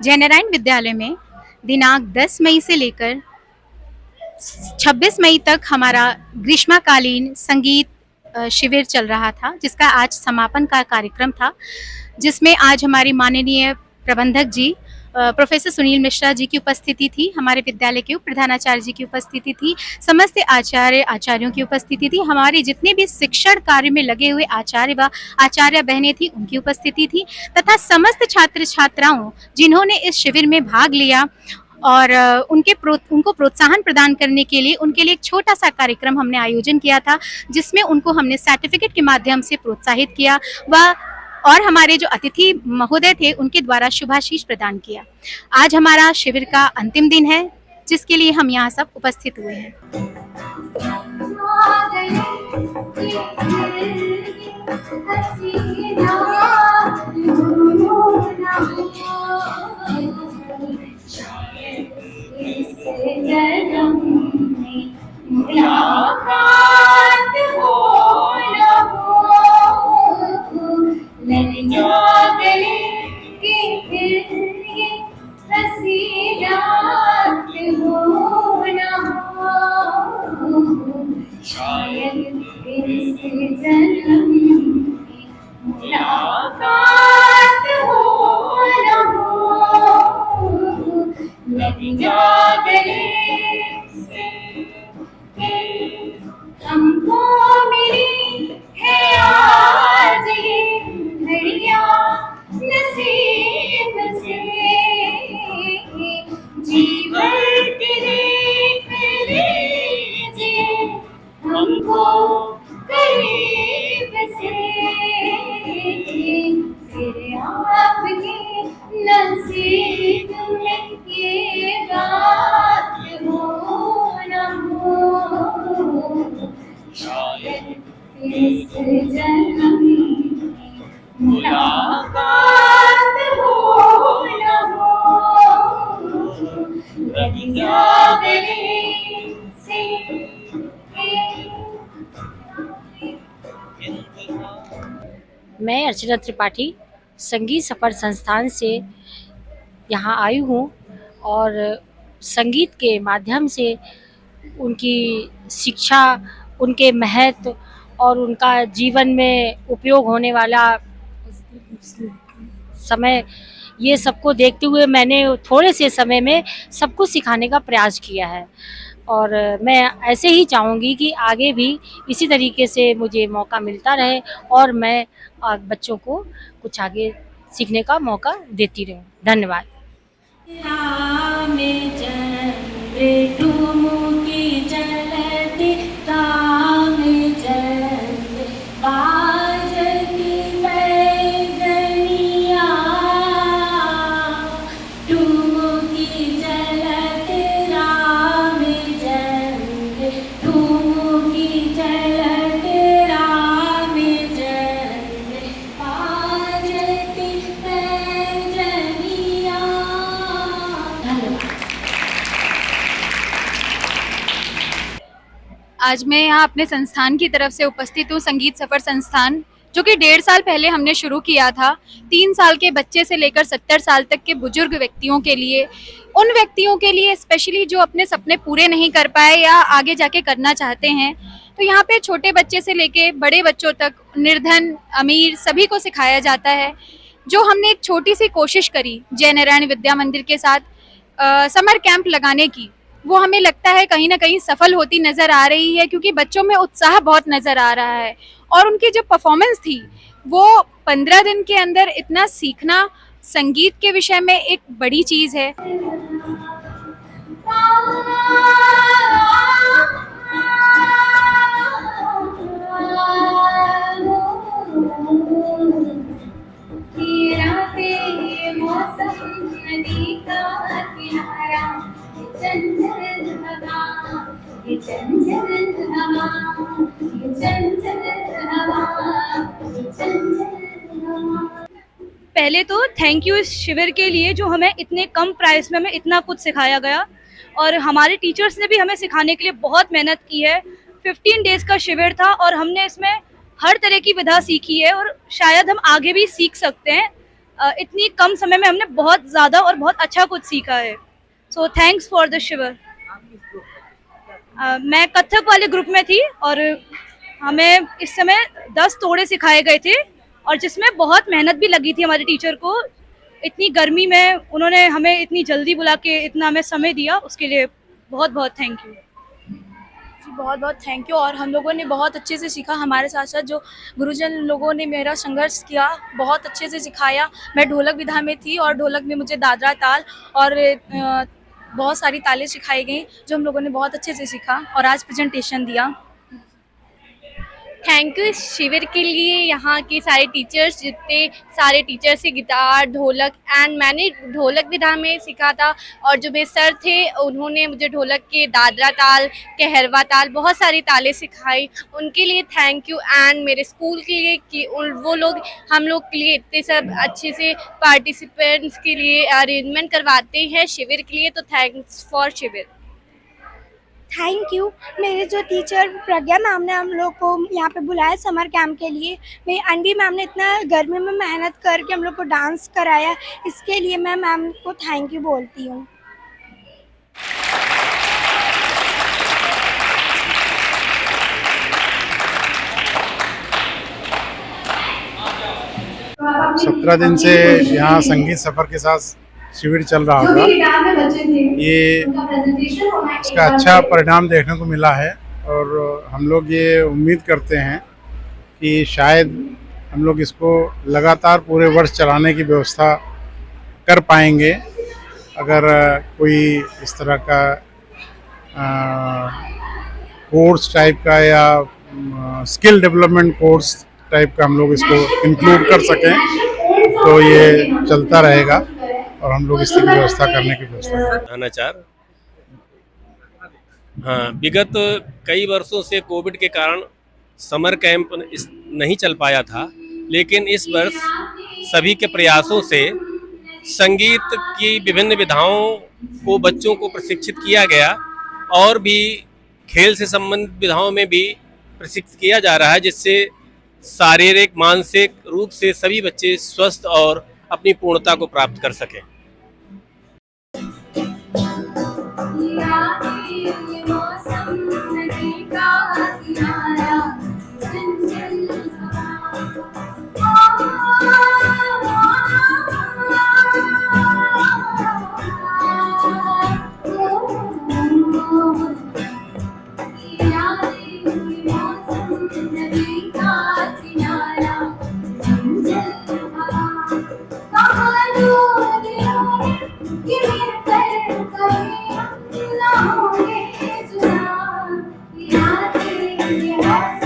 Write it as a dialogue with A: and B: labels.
A: जयनारायण विद्यालय में दिनांक 10 मई से लेकर 26 मई तक हमारा ग्रीष्मकालीन संगीत शिविर चल रहा था, जिसका आज समापन का कार्यक्रम था, जिसमें आज हमारी माननीय प्रबंधक जी प्रोफेसर सुनील मिश्रा जी की उपस्थिति थी, हमारे विद्यालय के उप प्रधानाचार्य जी की उपस्थिति थी, समस्त आचार्यों की उपस्थिति थी, हमारे जितने भी शिक्षण कार्य में लगे हुए आचार्य व आचार्य बहनें थी उनकी उपस्थिति थी, तथा समस्त छात्र छात्राओं जिन्होंने इस शिविर में भाग लिया और उनको प्रोत्साहन प्रदान करने के लिए उनके लिए एक छोटा सा कार्यक्रम हमने आयोजन किया था, जिसमें उनको हमने सर्टिफिकेट के माध्यम से प्रोत्साहित किया और हमारे जो अतिथि महोदय थे उनके द्वारा शुभाशीष प्रदान किया। आज हमारा शिविर का अंतिम दिन है, जिसके लिए हम यहाँ सब उपस्थित हुए हैं।
B: मैं अर्चना त्रिपाठी संगीत सफर संस्थान से यहाँ आई हूँ और संगीत के माध्यम से उनकी शिक्षा, उनके महत्व और उनका जीवन में उपयोग होने वाला समय, ये सबको देखते हुए मैंने थोड़े से समय में सब कुछ सिखाने का प्रयास किया है और मैं ऐसे ही चाहूँगी कि आगे भी इसी तरीके से मुझे मौका मिलता रहे और मैं बच्चों को कुछ आगे सीखने का मौका देती रहूँ। धन्यवाद।
A: आज मैं यहाँ अपने संस्थान की तरफ से उपस्थित हूँ, संगीत सफर संस्थान, जो कि 1.5 साल पहले हमने शुरू किया था। 3 साल के बच्चे से लेकर 70 साल तक के बुजुर्ग व्यक्तियों के लिए, उन व्यक्तियों के लिए स्पेशली जो अपने सपने पूरे नहीं कर पाए या आगे जाके करना चाहते हैं। तो यहाँ पे छोटे बच्चे से लेके बड़े बच्चों तक, निर्धन अमीर सभी को सिखाया जाता है। जो हमने एक छोटी सी कोशिश करी जय नारायण विद्या मंदिर के साथ, समर कैंप लगाने की, वो हमें लगता है कहीं ना कहीं सफल होती नज़र आ रही है, क्योंकि बच्चों में उत्साह बहुत नज़र आ रहा है। और उनकी जो परफॉर्मेंस थी वो 15 दिन के अंदर इतना सीखना संगीत के विषय में एक बड़ी चीज़ है।
C: पहले तो थैंक यू इस शिविर के लिए जो हमें इतने कम प्राइस में हमें इतना कुछ सिखाया गया, और हमारे टीचर्स ने भी हमें सिखाने के लिए बहुत मेहनत की है। 15 डेज का शिविर था और हमने इसमें हर तरह की विधा सीखी है और शायद हम आगे भी सीख सकते हैं। इतनी कम समय में हमने बहुत ज़्यादा और बहुत अच्छा कुछ सीखा है। सो थैंक्स फॉर द शिविर। मैं कथक वाले ग्रुप में थी और हमें इस समय 10 तोड़े सिखाए गए थे, और जिसमें बहुत मेहनत भी लगी थी हमारे टीचर को। इतनी गर्मी में उन्होंने हमें इतनी जल्दी बुला के इतना हमें समय दिया, उसके लिए बहुत बहुत थैंक यू
D: जी। बहुत बहुत थैंक यू। और हम लोगों ने बहुत अच्छे से सीखा। हमारे साथ साथ जो गुरुजन लोगों ने मेरा संघर्ष किया, बहुत अच्छे से सिखाया। मैं ढोलक विधा में थी और ढोलक में मुझे दादरा ताल और बहुत सारी तालें सिखाई गई, जो हम लोगों ने बहुत अच्छे से सीखा और आज प्रेजेंटेशन दिया।
E: थैंक यू इस शिविर के लिए, यहाँ के सारे टीचर्स, जितने सारे टीचर्स थे, गिटार, ढोलक एंड मैंने ढोलक विधा में सीखा था, और जो मेरे सर थे उन्होंने मुझे ढोलक के दादरा ताल, कहरवा ताल, बहुत सारी तालें सिखाई। उनके लिए थैंक यू। एंड मेरे स्कूल के लिए कि वो लोग हम लोग के लिए इतने सब अच्छे से पार्टिसिपेंट्स के लिए अरेंजमेंट करवाते हैं शिविर के लिए, तो थैंक्स फॉर शिविर।
F: Thank you. मेरे जो टीचर प्रज्ञा मैम ने हम लोग को यहाँ पे बुलाया समर कैंप के लिए। मेरी अनवी मैम ने इतना गर्मी में मेहनत करके हम लोग को डांस कराया, इसके लिए मैं मैम को थैंक यू बोलती हूँ।
G: सत्रह दिन से यहाँ संगीत सफ़र के साथ शिविर चल रहा था। ये इसका अच्छा परिणाम देखने को मिला है, और हम लोग ये उम्मीद करते हैं कि शायद हम लोग इसको लगातार पूरे वर्ष चलाने की व्यवस्था कर पाएंगे। अगर कोई इस तरह का कोर्स टाइप का या स्किल डेवलपमेंट कोर्स टाइप का हम लोग इसको इंक्लूड कर सकें तो ये चलता रहेगा, और हम लोग इसकी व्यवस्था करने की व्यवस्था।
H: अनाचार, हाँ, विगत कई वर्षों से कोविड के कारण समर कैंप नहीं चल पाया था, लेकिन इस वर्ष सभी के प्रयासों से संगीत की विभिन्न विधाओं को बच्चों को प्रशिक्षित किया गया, और भी खेल से संबंधित विधाओं में भी प्रशिक्षित किया जा रहा है, जिससे शारीरिक मानसिक रूप से सभी बच्चे स्वस्थ और अपनी पूर्णता को प्राप्त कर सकें।
I: Yeah.